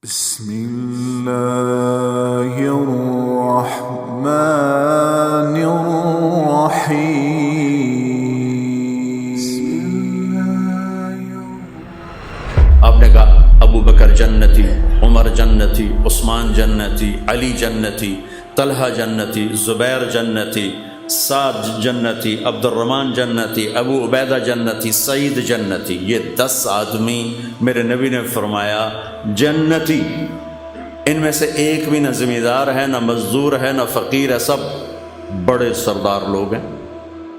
بسم اللہ الرحمن الرحیم۔ آپ نے کہا ابو بکر جنتی، عمر جنتی، عثمان جنتی، علی جنتی، طلحہ جنتی، زبیر جنتی، سعد جنتی، عبد الرحمن جنتی، ابو عبیدہ جنتی، سعید جنتی۔ یہ 10 آدمی میرے نبی نے فرمایا جنتی، ان میں سے ایک بھی نہ زمیندار ہے، نہ مزدور ہے، نہ فقیر ہے، سب بڑے سردار لوگ ہیں،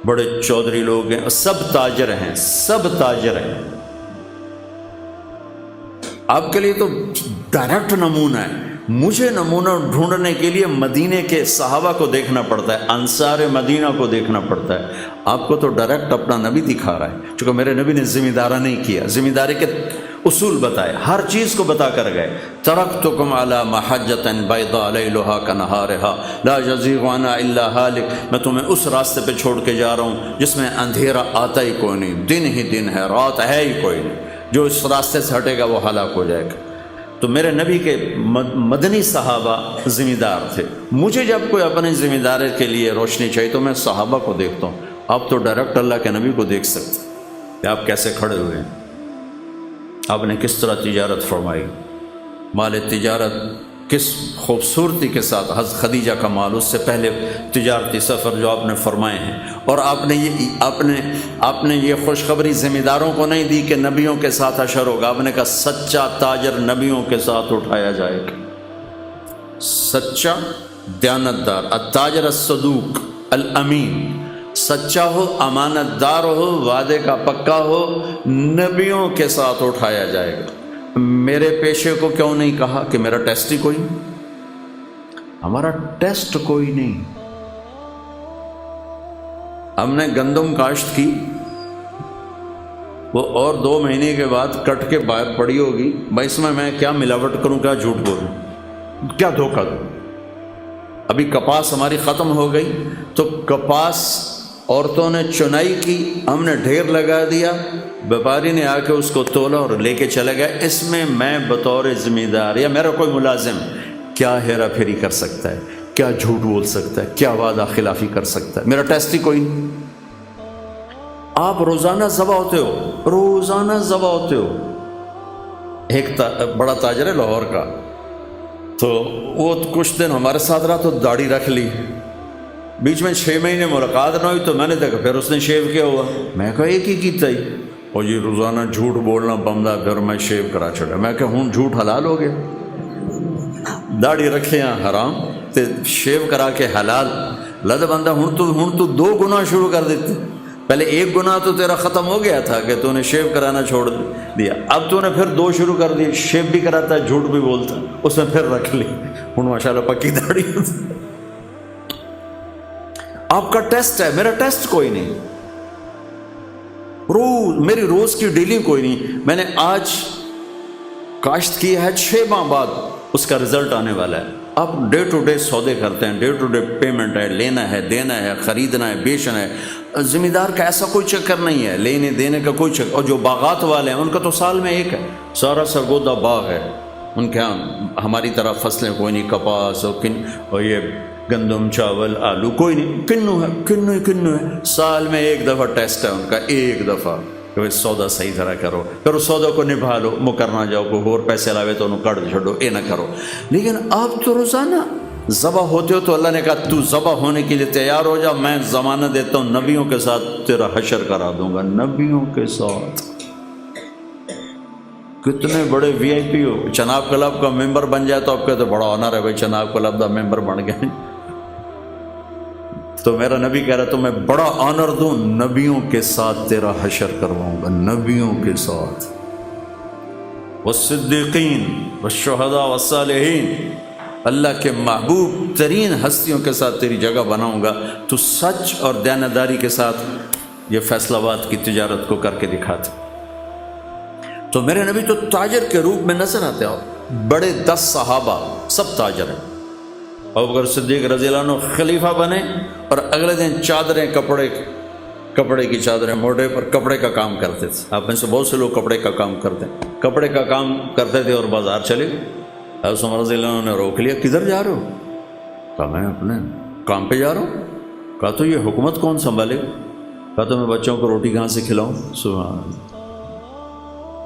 بڑے چودھری لوگ ہیں، سب تاجر ہیں، سب تاجر ہیں۔ آپ کے لیے تو ڈائریکٹ نمونہ ہے۔ مجھے نمونہ ڈھونڈنے کے لیے مدینے کے صحابہ کو دیکھنا پڑتا ہے، انصار مدینہ کو دیکھنا پڑتا ہے۔ آپ کو تو ڈائریکٹ اپنا نبی دکھا رہا ہے، چونکہ میرے نبی نے ذمہ دارہ نہیں کیا، ذمہ داری کے اصول بتائے، ہر چیز کو بتا کر گئے۔ ترکتکم علی محجۃ بیضاء لیلھا کنہارھا لا یزیغ عنہا الا ھالک، میں تمہیں اس راستے پہ چھوڑ کے جا رہا ہوں جس میں اندھیرا آتا ہی کوئی نہیں، دن ہی دن ہے، رات ہے ہی کوئی نہیں، جو اس راستے سے ہٹے گا وہ ہلاک ہو جائے گا۔ تو میرے نبی کے مدنی صحابہ ذمہ دار تھے۔ مجھے جب کوئی اپنے ذمہ داری کے لیے روشنی چاہیے تو میں صحابہ کو دیکھتا ہوں۔ آپ تو ڈائریکٹ اللہ کے نبی کو دیکھ سکتے کہ آپ کیسے کھڑے ہوئے ہیں، آپ نے کس طرح تجارت فرمائی، مال تجارت کس خوبصورتی کے ساتھ، حضرت خدیجہ کا مال، اس سے پہلے تجارتی سفر جو آپ نے فرمائے ہیں۔ اور آپ نے یہ خوشخبری ذمہ داروں کو نہیں دی کہ نبیوں کے ساتھ حشر ہوگا، آپ نے کہا سچا تاجر نبیوں کے ساتھ اٹھایا جائے گا، سچا دیانتدار، التاجر الصدوق الامین، سچا ہو، امانت دار ہو، وعدے کا پکا ہو، نبیوں کے ساتھ اٹھایا جائے گا۔ میرے پیشے کو کیوں نہیں کہا کہ میرا ٹیسٹ ہی کوئی نہیں، ہمارا ٹیسٹ کوئی نہیں۔ ہم نے گندم کاشت کی، وہ اور 2 مہینے کے بعد کٹ کے باہر پڑی ہوگی، بھائی اس میں کیا ملاوٹ کروں، کیا جھوٹ بولوں، کیا دھوکہ دوں۔ ابھی کپاس ہماری ختم ہو گئی تو کپاس عورتوں نے چنائی کی، ہم نے ڈھیر لگا دیا، بیپاری نے آ کے اس کو تولا اور لے کے چلا گیا۔ اس میں میں بطور ذمہ دار یا میرا کوئی ملازم کیا ہیرا پھیری کر سکتا ہے، کیا جھوٹ بول سکتا ہے، کیا وعدہ خلافی کر سکتا ہے؟ میرا ٹیسٹ ہی کوئی نہیں۔ آپ روزانہ ذبح ہوتے ہو، روزانہ ذبح ہوتے ہو۔ ایک بڑا تاجر ہے لاہور کا، تو وہ کچھ دن ہمارے ساتھ رہا تو داڑھی رکھ لی، بیچ میں 6 مہینے ملاقات نہ ہوئی تو میں نے دیکھا پھر اس نے شیو کیا ہوا۔ میں کہا ایک ہی کیتا ہی، اور یہ روزانہ جھوٹ بولنا بندہ، پھر میں شیو کرا چھڑا۔ میں کہا ہوں جھوٹ حلال ہو گیا، داڑھی رکھے ہیں حرام تے شیو کرا کے حلال۔ لد بندہ ہوں تو 2 گناہ شروع کر دیتے، پہلے 1 گناہ تو تیرا ختم ہو گیا تھا کہ تو نے شیو کرانا چھوڑ دیا، اب تو نے پھر 2 شروع کر دیے، شیو بھی کراتا ہے، جھوٹ بھی بولتا ہے، اس نے پھر رکھ لی، ہوں ماشاءاللہ پکی داڑھی۔ آپ کا ٹیسٹ ہے، میرا ٹیسٹ کوئی نہیں، میری روز کی ڈیلنگ کوئی نہیں۔ میں نے آج کاشت کی ہے، 6 ماہ بعد اس کا رزلٹ آنے والا ہے۔ آپ ڈے ٹو ڈے سودے کرتے ہیں، ڈے ٹو ڈے پیمنٹ ہے، لینا ہے، دینا ہے، خریدنا ہے، بیچنا ہے۔ ذمہ دار کا ایسا کوئی چکر نہیں ہے، لینے دینے کا کوئی چکر۔ اور جو باغات والے ہیں ان کا تو سال میں ایک ہے، سارا سرگودا باغ ہے ان کے ہاں، ہماری طرح فصلیں کوئی نہیں، کپاس اور یہ گندم، چاول، آلو کوئی نہیں، کنو ہے، کنو ہے۔ سال میں 1 دفعہ ٹیسٹ ہے ان کا، 1 دفعہ کہ سودا صحیح طرح کرو، پھر اس سودا کو نبھا لو، مکر نہ جاؤ، کوئی اور پیسے لاوے تو انہوں کٹ چھوڑو، اے نہ کرو۔ لیکن آپ تو روزانہ ذبح ہوتے ہو، تو اللہ نے کہا تو ذبح ہونے کے لیے تیار ہو جا، میں زمانہ دیتا ہوں نبیوں کے ساتھ تیرا حشر کرا دوں گا، نبیوں کے ساتھ۔ کتنے بڑے وی آئی پی ہو، چناب کلب کا ممبر بن جائے تو آپ کہتے بڑا آنر ہے بھائی، چناب کلب کا ممبر بن گئے۔ تو میرا نبی کہہ رہا تو میں بڑا آنر دوں، نبیوں کے ساتھ تیرا حشر کرواؤں گا، نبیوں کے ساتھ، والصدیقین والشہداء والصالحین، اللہ کے محبوب ترین ہستیوں کے ساتھ تیری جگہ بناؤں گا۔ تو سچ اور دیانتداری کے ساتھ یہ فیصل آباد کی تجارت کو کر کے دکھاتے۔ تو میرے نبی تو تاجر کے روپ میں نظر آتے ہو۔ بڑے 10 صحابہ سب تاجر ہیں۔ ابوبکر صدیق رضی اللہ عنہ خلیفہ بنے اور اگلے دن چادریں، کپڑے کی چادریں موڑے پر کپڑے کا کام کرتے تھے۔ آپ میں سے بہت سے لوگ کپڑے کا کام کرتے ہیں، کپڑے کا کام کرتے تھے اور بازار چلے گئے۔ حضرت عمر رضی اللہ عنہ نے روک لیا، کدھر جا رہے ہو؟ کہا میں اپنے کام پہ جا رہا ہوں۔ کہا تو یہ حکومت کون سنبھالے گا؟ کہا تو میں بچوں کو روٹی کہاں سے کھلاؤں؟ سبحان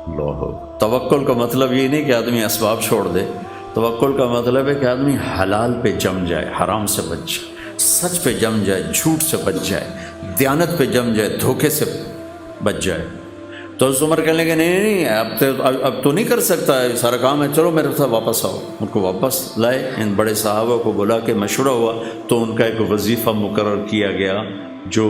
اللہ۔ توکل کا مطلب یہ نہیں کہ آدمی اسباب چھوڑ دے، توکل کا مطلب ہے کہ آدمی حلال پہ جم جائے، حرام سے بچ جائے، سچ پہ جم جائے، جھوٹ سے بچ جائے، دیانت پہ جم جائے، دھوکے سے بچ جائے۔ تو اس عمر کہنے لگے نہیں اب تو نہیں کر سکتا ہے سارا کام ہے، چلو میرے ساتھ واپس آؤ۔ ان کو واپس لائے، ان بڑے صحابہ کو بلا کے مشورہ ہوا تو ان کا ایک وظیفہ مقرر کیا گیا جو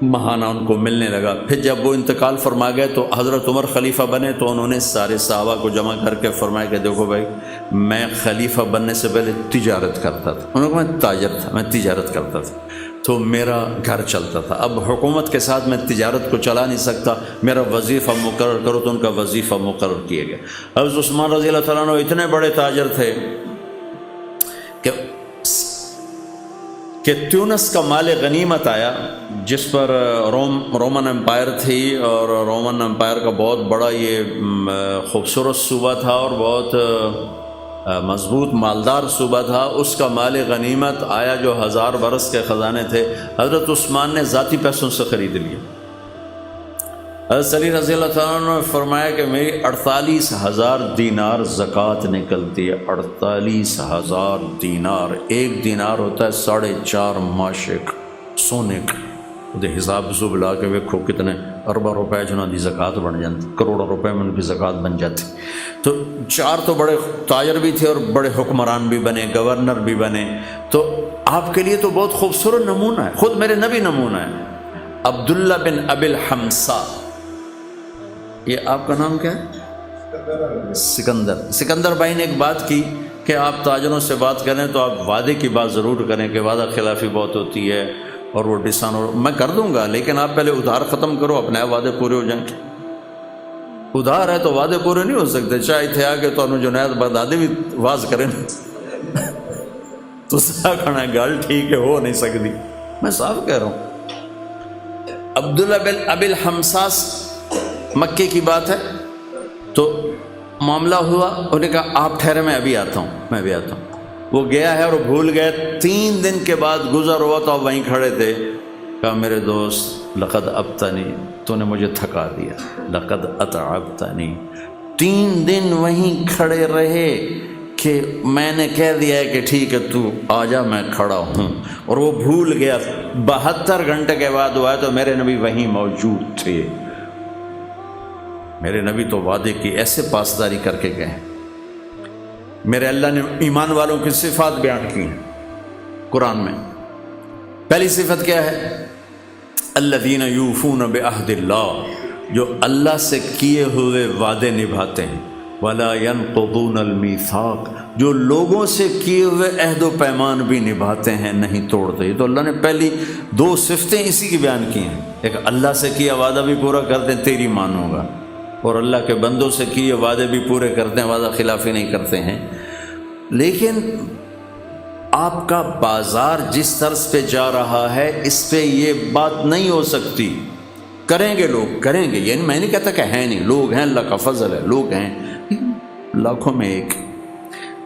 ماہانہ ان کو ملنے لگا۔ پھر جب وہ انتقال فرما گئے تو حضرت عمر خلیفہ بنے تو انہوں نے سارے صحابہ کو جمع کر کے فرمایا کہ دیکھو بھائی، میں خلیفہ بننے سے پہلے تجارت کرتا تھا، انہوں نے کہا میں تاجر تھا، میں تجارت کرتا تھا تو میرا گھر چلتا تھا، اب حکومت کے ساتھ میں تجارت کو چلا نہیں سکتا، میرا وظیفہ مقرر کرو۔ تو ان کا وظیفہ مقرر کیا گیا۔ حضرت عثمان رضی اللہ تعالیٰ عنہ اتنے بڑے تاجر تھے کہ تیونس کا مال غنیمت آیا جس پر رومن امپائر تھی، اور رومن امپائر کا بہت بڑا یہ خوبصورت صوبہ تھا اور بہت مضبوط مالدار صوبہ تھا۔ اس کا مال غنیمت آیا جو 1000 برس کے خزانے تھے، حضرت عثمان نے ذاتی پیسوں سے خرید لیا۔ حضرت علی رضی اللہ تعالیٰ عنہ نے فرمایا کہ میری 48,000 دینار زکوٰۃ نکلتی ہے، 48,000 دینار، ایک دینار ہوتا ہے 4.5 ماشق سونے کا۔ وہ حساب زب لا کے ویکھو کتنے اربہ روپے جنہوں کی زکوٰۃ بن جاتی، کروڑوں روپے میں ان کی زکوٰۃ بن جاتی۔ تو 4 تو بڑے تاجر بھی تھے اور بڑے حکمران بھی بنے، گورنر بھی بنے۔ تو آپ کے لیے تو بہت خوبصورت نمونہ ہے، خود میرے نبی نمونہ ہے۔ عبداللہ بن ابی الحمصا، یہ آپ کا نام کیا ہے؟ سکندر بھائی نے ایک بات کی کہ آپ تاجروں سے بات کریں تو آپ وعدے کی بات ضرور کریں کہ وعدہ خلافی بہت ہوتی ہے اور وہ ڈسان، میں کر دوں گا لیکن آپ پہلے ادھار ختم کرو، اپنے وعدے پورے ہو جائیں گے۔ ادھار ہے تو وعدے پورے نہیں ہو سکتے، چاہے تھے آ کے تو جنید بغدادی بھی واز کریں تو کھانا گل ٹھیک ہے، ہو نہیں سکتی، میں صاف کہہ رہا ہوں۔ عبداللہ بن ابی الحمصاس مکے کی بات ہے، تو معاملہ ہوا، انہوں نے کہا آپ ٹھہرے میں ابھی آتا ہوں، میں ابھی آتا ہوں۔ وہ گیا ہے اور بھول گئے، 3 دن کے بعد گزر ہوا تو آپ وہیں کھڑے تھے۔ کہا میرے دوست لقد ابتنی، تو نے مجھے تھکا دیا، لقد اتعبتنی۔ 3 دن وہیں کھڑے رہے کہ میں نے کہہ دیا ہے کہ ٹھیک ہے تو آ جا، میں کھڑا ہوں، اور وہ بھول گیا۔ 72 گھنٹے کے بعد ہوا ہے تو میرے نبی وہیں موجود تھے۔ میرے نبی تو وعدے کی ایسے پاسداری کر کے گئے۔ میرے اللہ نے ایمان والوں کی صفات بیان کی ہیں قرآن میں۔ پہلی صفت کیا ہے؟ الذین یوفون بعہد اللہ، جو اللہ سے کیے ہوئے وعدے نبھاتے ہیں، ولا ینقضون المیثاق، جو لوگوں سے کیے ہوئے عہد و پیمان بھی نبھاتے ہیں، نہیں توڑتے۔ تو اللہ نے پہلی 2 صفتیں اسی کی بیان کی ہیں، ایک اللہ سے کیا وعدہ بھی پورا کرتے ہیں، تیری مانوں گا، اور اللہ کے بندوں سے کیے وعدے بھی پورے کرتے ہیں، وعدہ خلافی نہیں کرتے ہیں۔ لیکن آپ کا بازار جس طرز پہ جا رہا ہے اس پہ یہ بات نہیں ہو سکتی۔ کریں گے لوگ، کریں گے، یعنی میں نہیں کہتا کہ ہے نہیں، لوگ ہیں، اللہ کا فضل ہے، لوگ ہیں لاکھوں میں ایک،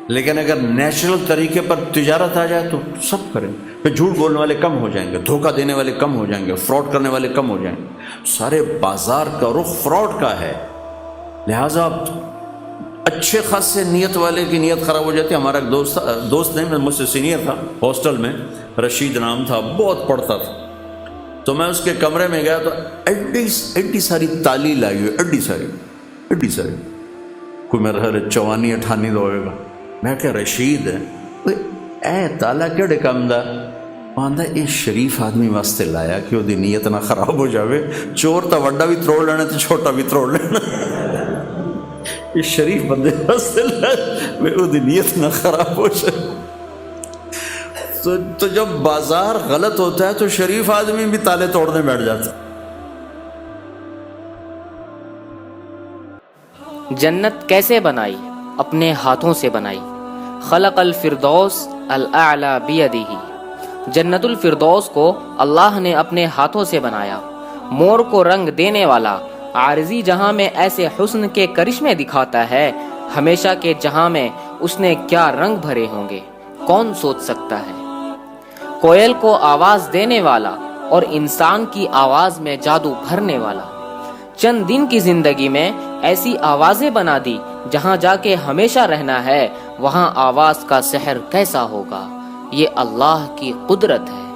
لیکن اگر نیچرل طریقے پر تجارت آ جائے تو سب کریں۔ پھر جھوٹ بولنے والے کم ہو جائیں گے، دھوکہ دینے والے کم ہو جائیں گے، فراڈ کرنے والے کم ہو جائیں گے۔ سارے بازار کا رخ فراڈ کا ہے، لہٰذا اچھے خاصے نیت والے کی نیت خراب ہو جاتی ہے۔ ہمارا ایک دوست نہیں، مجھ سے سینئر تھا ہاسٹل میں، رشید نام تھا، بہت پڑھتا تھا۔ تو میں اس کے کمرے میں گیا تو ایڈی ساری تالی لائی ہوئی، ایڈی ساری، کوئی میرا خیال 54-58 ہوئے گا۔ میں کہ رشید ہے اے تالا کہڑے کام دا؟ آندا یہ شریف آدمی واسطے لایا کہ وہ نیت نہ خراب ہو جاوے، چور تو وڈا بھی تروڑ لینا تو چھوٹا بھی تروڑ لینا، یہ شریف بندے واسطے لایا وہ نیت نہ خراب ہو جائے۔ تو جب بازار غلط ہوتا ہے تو شریف آدمی بھی تالے توڑنے بیٹھ جاتا۔ جنت کیسے بنائی؟ اپنے ہاتھوں سے بنائی۔ خلق الفردوس الاعلی بیدہ، جنت الفردوس کو اللہ نے اپنے ہاتھوں سے بنایا۔ مور کو رنگ دینے والا عارضی جہاں میں ایسے حسن کے کرشمے دکھاتا ہے ہمیشہ کے جہاں میں اس نے کیا رنگ بھرے ہوں گے، کون سوچ سکتا ہے؟ کوئل کو آواز دینے والا اور انسان کی آواز میں جادو بھرنے والا، چند دن کی زندگی میں ایسی آوازیں بنا دی جہاں جا کے ہمیشہ رہنا ہے، وہاں آواز کا سحر کیسا ہوگا؟ یہ اللہ کی قدرت ہے۔